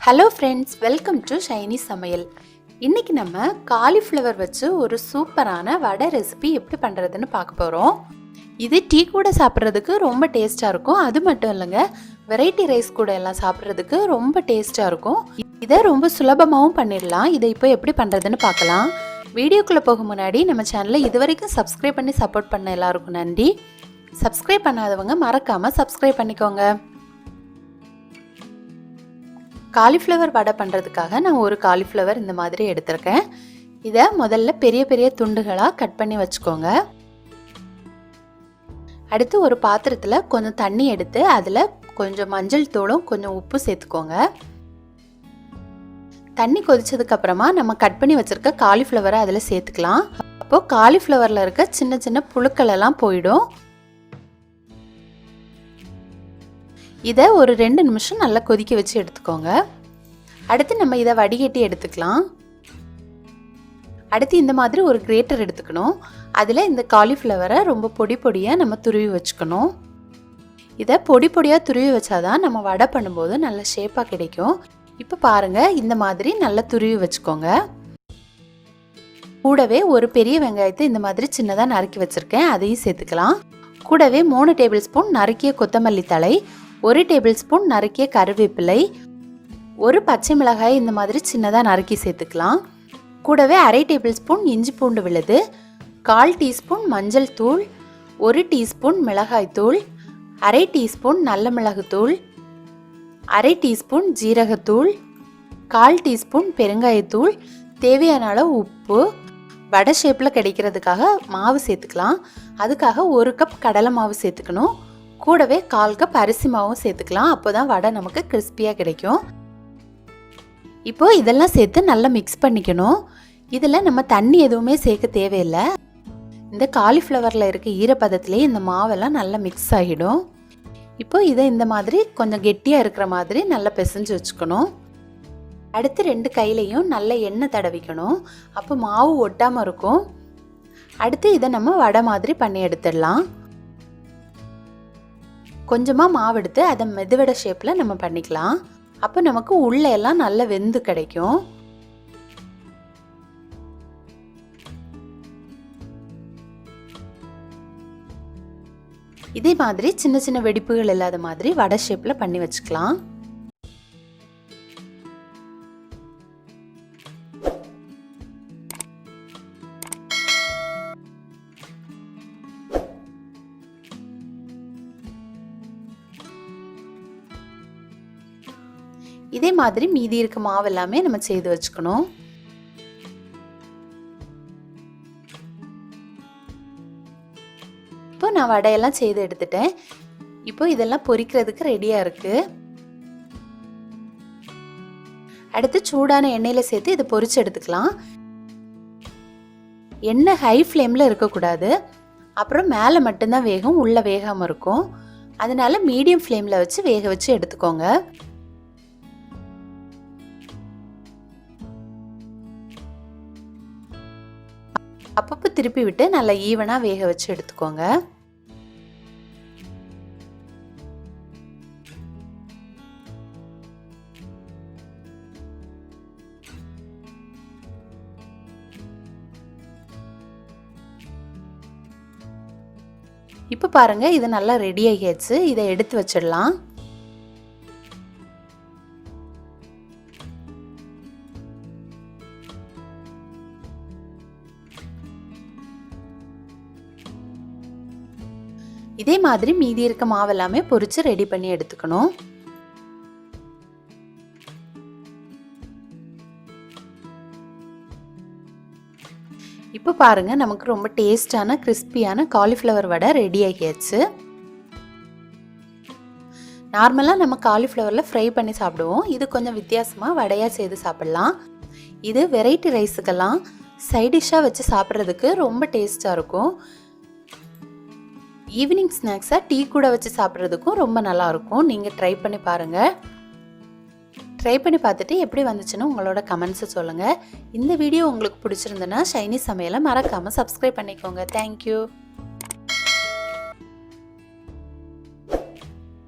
Hello friends, welcome to Shiny Samayal. இன்றைக்கி நம்ம cauliflower வச்சு ஒரு சூப்பரான வடை ரெசிபி எப்படி பண்ணுறதுன்னு பார்க்க போகிறோம். இது டீ கூட சாப்பிட்றதுக்கு ரொம்ப டேஸ்ட்டாக இருக்கும். அது மட்டும் இல்லைங்க, வெரைட்டி ரைஸ் கூட எல்லாம் சாப்பிட்றதுக்கு ரொம்ப டேஸ்ட்டாக இருக்கும். இதை ரொம்ப சுலபமாகவும் பண்ணிடலாம். இதை இப்போ எப்படி பண்ணுறதுன்னு பார்க்கலாம். வீடியோக்குள்ளே போக முன்னாடி நம்ம சேனலை இது வரைக்கும் சப்ஸ்கிரைப் பண்ணி சப்போர்ட் பண்ண எல்லாருக்கும் நன்றி. சப்ஸ்கிரைப் பண்ணாதவங்க மறக்காமல் சப்ஸ்கிரைப் பண்ணிக்கோங்க. காலிஃப்ளவர் வடை பண்ணுறதுக்காக நான் ஒரு காலிஃப்ளவர் இந்த மாதிரி எடுத்திருக்கேன். இதை முதல்ல பெரிய பெரிய துண்டுகளாக கட் பண்ணி வச்சுக்கோங்க. அடுத்து ஒரு பாத்திரத்தில் கொஞ்சம் தண்ணி எடுத்து அதில் கொஞ்சம் மஞ்சள் தூளும் கொஞ்சம் உப்பு சேர்த்துக்கோங்க. தண்ணி கொதிச்சதுக்கப்புறமா நம்ம கட் பண்ணி வச்சுருக்க காலிஃப்ளவரை அதில் சேர்த்துக்கலாம். அப்போது காலிஃப்ளவரில் இருக்க சின்ன சின்ன புழுக்கள் எல்லாம் போயிடும். இதை ஒரு 2 நிமிஷம் நல்லா கொதிக்க வச்சு எடுத்துக்கோங்க. அடுத்து நம்ம இதை வடிகட்டி எடுத்துக்கலாம். அடுத்து இந்த மாதிரி ஒரு கிரேட்டர் எடுத்துக்கணும். அதில் இந்த காலிஃப்ளவரை ரொம்ப பொடி பொடியாக நம்ம துருவி வச்சுக்கணும். இதை பொடி பொடியாக துருவி வச்சாதான் நம்ம வடை பண்ணும்போது நல்ல ஷேப்பாக கிடைக்கும். இப்போ பாருங்கள், இந்த மாதிரி நல்லா துருவி வச்சுக்கோங்க. கூடவே ஒரு பெரிய வெங்காயத்தை இந்த மாதிரி சின்னதாக நறுக்கி வச்சுருக்கேன், அதையும் சேர்த்துக்கலாம். கூடவே 3 டேபிள் ஸ்பூன் நறுக்கிய கொத்தமல்லி தழை, 1 டேபிள் ஸ்பூன் நறுக்கிய கருவேப்பிலை, ஒரு பச்சை மிளகாய் இந்த மாதிரி சின்னதாக நறுக்கி சேர்த்துக்கலாம். கூடவே 1/2 டேபிள் ஸ்பூன் இஞ்சி பூண்டு விழுது, 1/4 டீஸ்பூன் மஞ்சள் தூள், 1 டீஸ்பூன் மிளகாய் தூள், 1/2 டீஸ்பூன் நல்ல மிளகுத்தூள், 1/2 டீஸ்பூன் ஜீரகத்தூள், 1/4 டீஸ்பூன் பெருங்காயத்தூள், தேவையான அளவு உப்பு. வடை ஷேப்பில் கிடைக்கிறதுக்காக மாவு சேர்த்துக்கலாம். அதுக்காக 1 கப் கடலை மாவு சேர்த்துக்கணும். கூடவே 1/4 கப் அரிசி மாவும் சேர்த்துக்கலாம். அப்போ தான் வடை நமக்கு கிறிஸ்பியாக கிடைக்கும். இப்போது இதெல்லாம் சேர்த்து நல்லா மிக்ஸ் பண்ணிக்கணும். இதில் நம்ம தண்ணி எதுவுமே சேர்க்க தேவையில்லை. இந்த காலிஃப்ளவரில் இருக்க ஈரப்பதத்துலேயே இந்த மாவெல்லாம் நல்லா மிக்ஸ் ஆகிடும். இப்போது இதை இந்த மாதிரி கொஞ்சம் கெட்டியாக இருக்கிற மாதிரி நல்லா பிசைஞ்சு வச்சுக்கணும். அடுத்து 2 கையிலையும் நல்ல எண்ணெய் தடவிக்கணும். அப்போ மாவு ஒட்டாமல் இருக்கும். அடுத்து இதை நம்ம வடை மாதிரி பண்ணி எடுத்துடலாம். கொஞ்சமாக மாவு எடுத்து அதை மெதுவடை ஷேப்பில் நம்ம பண்ணிக்கலாம். அப்போ நமக்கு உள்ள எல்லாம் நல்லா வெந்து கிடைக்கும். இதே மாதிரி சின்ன சின்ன வெடிப்புகள் இல்லாத மாதிரி வடை ஷேப்பில் பண்ணி வச்சுக்கலாம். இதே மாதிரி மீதி இருக்க மாவு எல்லாமே நம்ம செய்து வச்சுக்கணும். இப்போ நான் வடையெல்லாம் செய்து எடுத்துட்டேன். இப்போ இதெல்லாம் பொரிக்கிறதுக்கு ரெடியாக இருக்குது. அடுத்து சூடான எண்ணெயில் சேர்த்து இதை பொரிச்சு எடுத்துக்கலாம். எண்ணெய் ஹை ஃப்ளேமில் இருக்கக்கூடாது. அப்புறம் மேலே மட்டும்தான் வேகும், உள்ளே வேகாமல் இருக்கும். அதனால மீடியம் ஃப்ளேமில் வச்சு வேக வச்சு எடுத்துக்கோங்க. அப்பப்போ திருப்பி விட்டு நல்லா ஈவனாக வேக வச்சு எடுத்துக்கோங்க. இப்போ பாருங்க, இது நல்லா ரெடி ஆகியாச்சு. இதை எடுத்து வச்சிடலாம். இதே மாதிரி மீதி இருக்க மாவெல்லாமே பொரிச்சு ரெடி பண்ணி எடுத்துக்கணும். இப்போ பாருங்க, நமக்கு ரொம்ப டேஸ்டான கிறிஸ்பியான காலிஃப்ளவர் வடை ரெடி ஆகியாச்சு. நார்மலாக நம்ம காலிஃப்ளவரில் ஃப்ரை பண்ணி சாப்பிடுவோம். இது கொஞ்சம் வித்தியாசமாக வடையாக செய்து சாப்பிடலாம். இது வெரைட்டி ரைஸுக்கெல்லாம் சைட் டிஷ்ஷாக வச்சு சாப்பிட்றதுக்கு ரொம்ப டேஸ்ட்டாக இருக்கும். ஈவினிங் ஸ்நாக்ஸாக டீ கூட வச்சு சாப்பிட்றதுக்கும் ரொம்ப நல்லாயிருக்கும். நீங்கள் ட்ரை பண்ணி பாருங்கள். ட்ரை பண்ணி பார்த்துட்டு எப்படி வந்துச்சுன்னு உங்களோட கமெண்ட்ஸை சொல்லுங்கள். இந்த வீடியோ உங்களுக்கு பிடிச்சிருந்ததுன்னா ஷைனி சமையலை மறக்காமல் சப்ஸ்கிரைப் பண்ணிக்கோங்க. தேங்க்யூ.